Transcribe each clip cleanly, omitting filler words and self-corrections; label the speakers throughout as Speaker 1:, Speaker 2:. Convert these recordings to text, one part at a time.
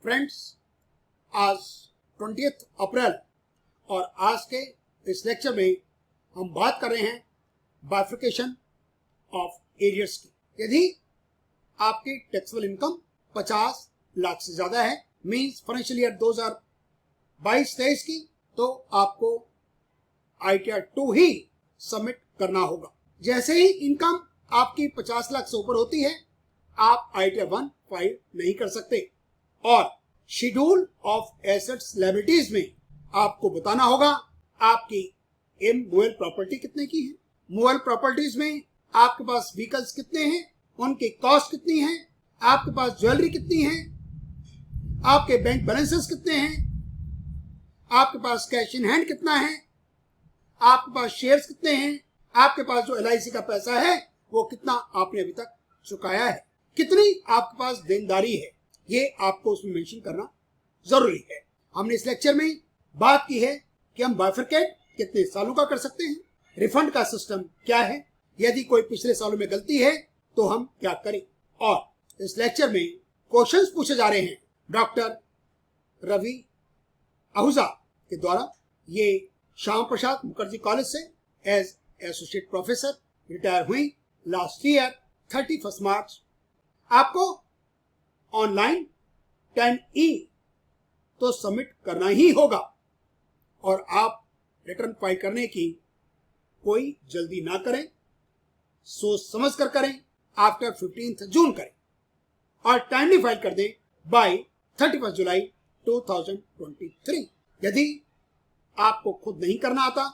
Speaker 1: Friends, आज 20 अप्रैल और आज के इस लेक्चर में हम बात कर रहे हैं बाइफर्केशन ऑफ एरियर्स की। यदि आपकी टैक्सेबल इनकम 50 लाख से ज़्यादा है, मीन्स फाइनेंशियल ईयर 2022-23 की, तो आपको ITR 2 ही सबमिट करना होगा। जैसे ही इनकम आपकी 50 लाख से ऊपर होती है, आप ITR 1 फाइल नहीं कर सकते। और शेड्यूल ऑफ एसेट्स लायबिलिटीज में आपको बताना होगा आपकी मूवेबल प्रॉपर्टी कितने की है, मूवेबल प्रॉपर्टीज में आपके पास व्हीकल्स कितने हैं, उनकी कॉस्ट कितनी है, आपके पास ज्वेलरी कितनी है, आपके बैंक बैलेंसेस कितने हैं, आपके पास कैश इन हैंड कितना है, आपके पास शेयर्स कितने हैं, आपके पास जो LIC का पैसा है वो कितना आपने अभी तक चुकाया है, कितनी आपके पास देनदारी है, ये आपको उसमें मेंशन करना जरूरी है। हमने इस लेक्चर में बात की है कि हम बाइफरकेट कितने सालों का कर सकते हैं, रिफंड का सिस्टम क्या है, यदि कोई पिछले सालों में गलती है तो हम क्या करें। और इस लेक्चर में क्वेश्चंस पूछे जा रहे हैं डॉक्टर रवि आहूजा के द्वारा। ये श्याम प्रसाद मुखर्जी कॉलेज से एज एसोसिएट प्रोफेसर रिटायर हुई लास्ट ईयर 31 मार्च। आपको ऑनलाइन 10E तो सबमिट करना ही होगा और आप रिटर्न फाइल करने की कोई जल्दी ना करें, सोच समझ कर करें, आफ्टर 15 जून करें और टाइमली फाइल कर दें बाय 31 जुलाई 2023। यदि आपको खुद नहीं करना आता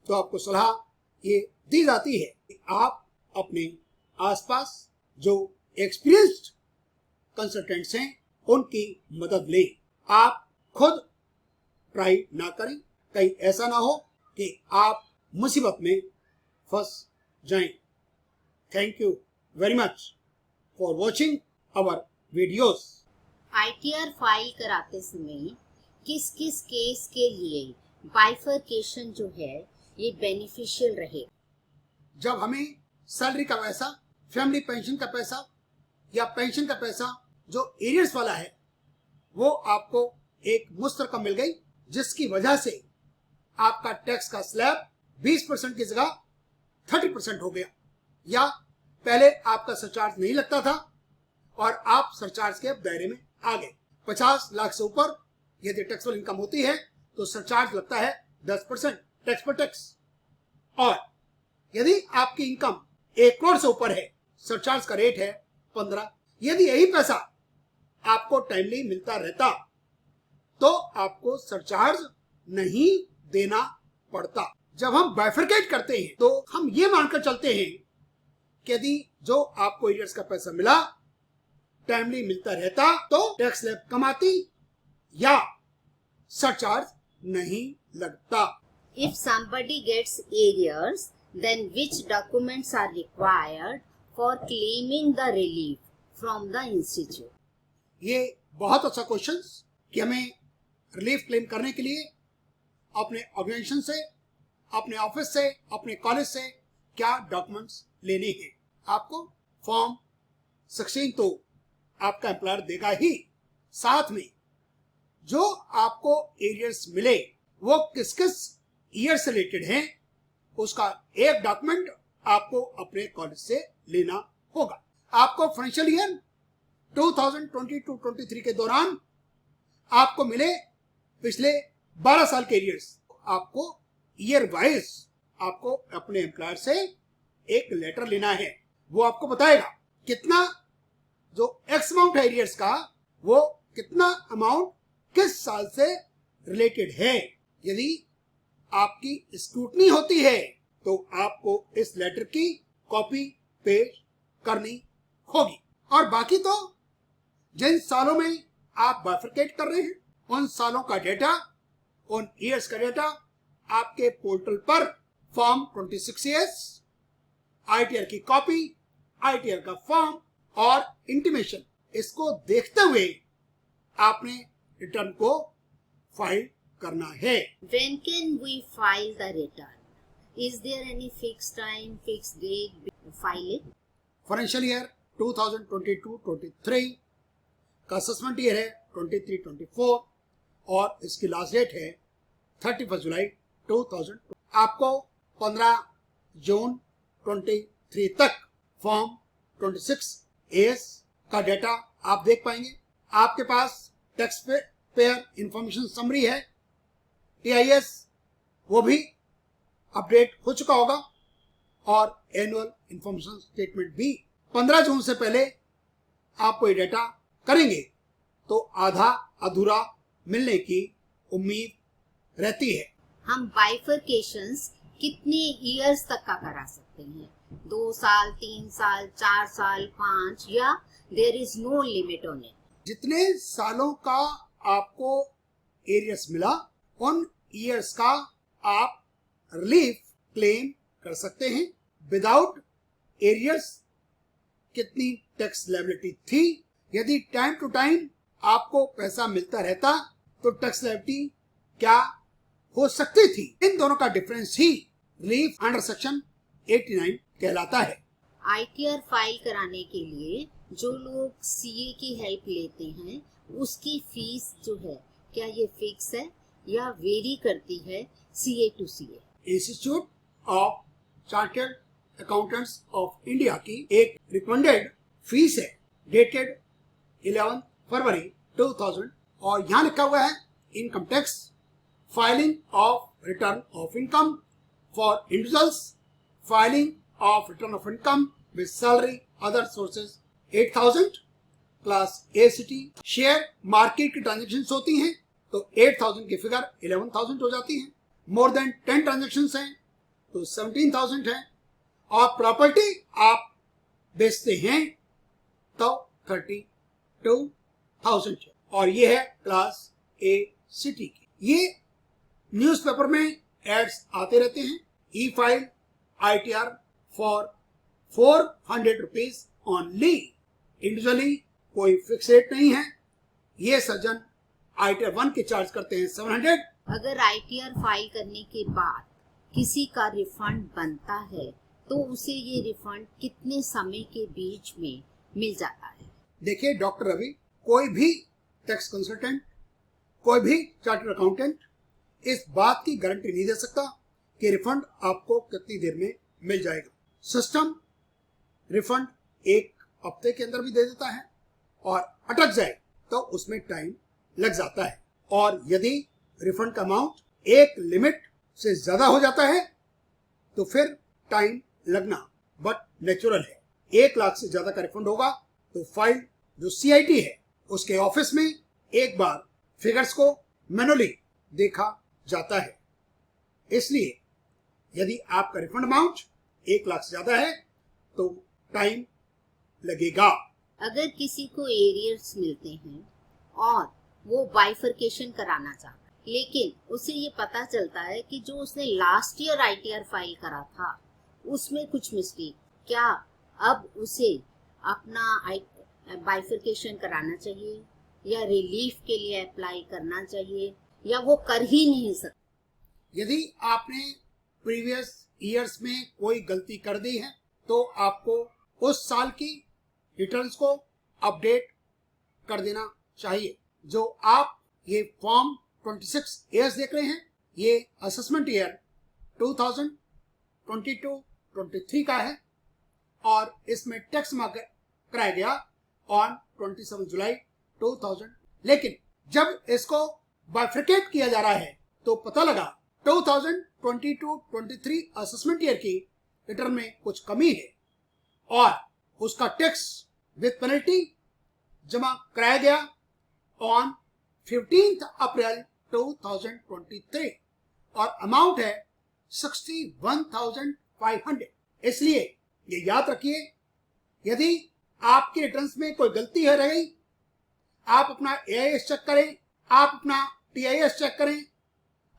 Speaker 1: तो आपको सलाह ये दी जाती है कि आप अपने आसपास जो एक्सपीरियंस्ड कंसल्टेंट्स हैं उनकी मदद लें, आप खुद ट्राई ना करें, कहीं ऐसा ना हो कि आप मुसीबत में फंस जाएं। Thank you very much for watching our videos.
Speaker 2: ITR file कराते समय किस किस केस के लिए बाइफरकेशन जो है ये बेनिफिशियल रहे।
Speaker 1: जब हमें सैलरी का पैसा, फैमिली पेंशन का पैसा या पेंशन का पैसा जो एरियर्स वाला है वो आपको एक मुश्त रकम मिल गई, जिसकी वजह से आपका टैक्स का स्लैब 20% की जगह 30% हो गया, या पहले आपका सरचार्ज नहीं लगता था और आप सरचार्ज के दायरे में आ गए। 50 लाख से ऊपर यदि टैक्सेबल इनकम होती है तो सरचार्ज लगता है 10% टैक्स पर टैक्स, और यदि आपकी इनकम 1 करोड़ से ऊपर है सरचार्ज का रेट है 15। यदि यही पैसा आपको टाइमली मिलता रहता तो आपको सरचार्ज नहीं देना पड़ता। जब हम बाइफरकेट करते हैं तो हम ये मानकर चलते हैं कि यदि जो आपको एरियर्स का पैसा मिला टाइमली मिलता रहता तो टैक्स स्लैब कम आती या सरचार्ज नहीं लगता।
Speaker 2: If somebody gets arrears, then which documents are required for claiming the relief from the institute?
Speaker 1: ये बहुत अच्छा क्वेश्चन कि हमें रिलीफ क्लेम करने के लिए अपने ऑर्गेनाइजेशन से, अपने ऑफिस से, अपने कॉलेज से क्या डॉक्यूमेंट्स लेने हैं। आपको फॉर्म 16 तो आपका एम्प्लॉयर देगा ही, साथ में जो आपको एरियर्स मिले वो किस किस ईयर से रिलेटेड हैं उसका एक डॉक्यूमेंट आपको अपने कॉलेज से लेना होगा। आपको फाइनेंशियल ईयर 2022-23 के दौरान आपको मिले पिछले 12 साल के एरियर्स, आपको ईयर वाइज आपको अपने एम्प्लॉयर से एक लेटर लेना है। वो आपको बताएगा कितना जो एक्स अमाउंट है एरियर्स का, वो कितना अमाउंट किस साल से रिलेटेड है। यदि आपकी स्क्रूटनी होती है तो आपको इस लेटर की कॉपी पेश करनी होगी, और बाकी तो जिन सालों में आप बाइफरकेट कर रहे हैं उन सालों का डेटा, उन ईयर्स का डेटा आपके पोर्टल पर फॉर्म 26A ITR की कॉपी, ITR का फॉर्म और इंटीमेशन, इसको देखते हुए आपने रिटर्न को फाइल करना है।
Speaker 2: When can we file the return? Is there any fixed time, fixed date to file it?
Speaker 1: Financial year 2022-23 का असेसमेंट ईयर है 23-24 और इसकी लास्ट डेट है 31 जुलाई 2000। आपको 15 जून 23 तक फॉर्म 26 AS का डेटा आप देख पाएंगे। आपके पास टैक्स पेयर इंफॉर्मेशन समरी है, TIS वो भी अपडेट हो चुका होगा और एनुअल इंफॉर्मेशन स्टेटमेंट भी। 15 जून से पहले आपको ये डेटा करेंगे तो आधा अधूरा मिलने की उम्मीद रहती है।
Speaker 2: हम बाइफरकेशंस कितने ईयर्स तक का करा सकते हैं? 2 साल, 3 साल, 4 साल, 5, या there is no limit on it?
Speaker 1: जितने सालों का आपको एरियर्स मिला उन ईयर्स का आप रिलीफ क्लेम कर सकते हैं विदाउट एरियर्स। कितनी टैक्स लायबिलिटी थी, यदि टाइम टू टाइम आपको पैसा मिलता रहता तो टैक्स लायबिलिटी क्या हो सकती थी, इन दोनों का डिफरेंस ही रिलीफ अंडर सेक्शन 89 कहलाता है।
Speaker 2: ITR फाइल कराने के लिए जो लोग CA की हेल्प लेते हैं उसकी फीस जो है क्या ये फिक्स है या वेरी करती है CA to CA?
Speaker 1: Institute of chartered accountants of India की एक रिकमेंडेड फीस है डेटेड 11 फरवरी 2000 और यहाँ लिखा हुआ है income tax filing of return of income for individuals, filing of return of income with salary other sources 8000 plus ACT। Share market की ट्रांजेक्शन्स होती हैं तो 8000 की फिगर 11000 हो जाती है। मोर देन 10 ट्रांजेक्शन्स हैं तो 17000 है और प्रॉपर्टी आप बेचते हैं तो 32000 है और ये है क्लास ACT की। ये न्यूज़पेपर में एड्स आते रहते हैं। E file ITR for 400 rupees only. Individually कोई फिक्स रेट नहीं है। ये सज्जन ITR 1 के चार्ज करते हैं 700।
Speaker 2: अगर ITR फाइल करने के बाद किसी का रिफंड बनता है तो उसे ये रिफंड कितने समय के बीच में मिल जाता है?
Speaker 1: देखिए डॉक्टर रवि, कोई भी टैक्स कंसल्टेंट, कोई भी चार्टर्ड अकाउंटेंट इस बात की गारंटी नहीं दे सकता कि रिफंड आपको कितनी देर में मिल जाएगा। सिस्टम रिफंड एक हफ्ते के अंदर भी दे देता है और अटक जाए तो उसमें टाइम लग जाता है और यदि रिफंड का अमाउंट एक लिमिट से ज्यादा हो जाता है तो फिर टाइम लगना बट नेचुरल है। 1 लाख से ज्यादा का रिफंड होगा तो फाइल जो CIT है उसके ऑफिस में एक बार फिगर्स को मैनुअली देखा जाता है। इसलिए यदि आपका रिफंड अमाउंट 1 लाख से ज्यादा है तो टाइम लगेगा।
Speaker 2: अगर किसी को एरियर्स मिलते हैं और वो बाइफरकेशन कराना चाहता है लेकिन उसे ये पता चलता है कि जो उसने लास्ट ईयर ITR फाइल करा था उसमें कुछ मिस्टेक, क्या अब उसे अपना बाइफरकेशन कराना चाहिए या रिलीफ के लिए अप्लाई करना चाहिए या वो कर ही नहीं सकता?
Speaker 1: यदि आपने प्रीवियस ईयर्स में कोई गलती कर दी है तो आपको उस साल की रिटर्न्स को अपडेट कर देना चाहिए। जो आप ये फॉर्म 26 AS देख रहे हैं ये असेसमेंट ईयर 2022-23 का है और इसमें टैक्स कराया गया ऑन 27 जुलाई 2000। लेकिन जब इसको बाइफरकेट किया जा रहा है तो पता लगा 2022-23 असेसमेंट ईयर की रिटर्न में कुछ कमी है और उसका टैक्स विद पेनल्टी जमा कराया गया ऑन 15 अप्रैल 2023 और अमाउंट है 61,500। इसलिए ये याद रखिए, यदि आपके रिटर्न्स में कोई गलती है रही, आप अपना AIS चेक करें, आप अपना TIS चेक करें,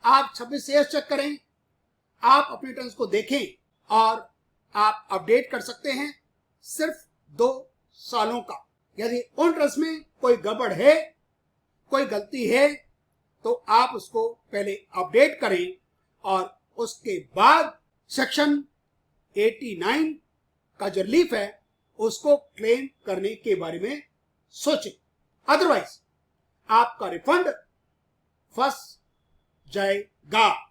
Speaker 1: आप 26 AS चेक करें, आप अपने रिटर्न्स को देखें और आप अपडेट कर सकते हैं सिर्फ 2 सालों का। यदि उन रिटर्न्स में कोई गड़बड़ है, कोई गलती है तो आप उसको पहले अपडेट करें और उसके बाद सेक्शन 89 का जो रिलीफ है उसको क्लेम करने के बारे में सोचें। अदरवाइज आपका रिफंड फंस जाएगा।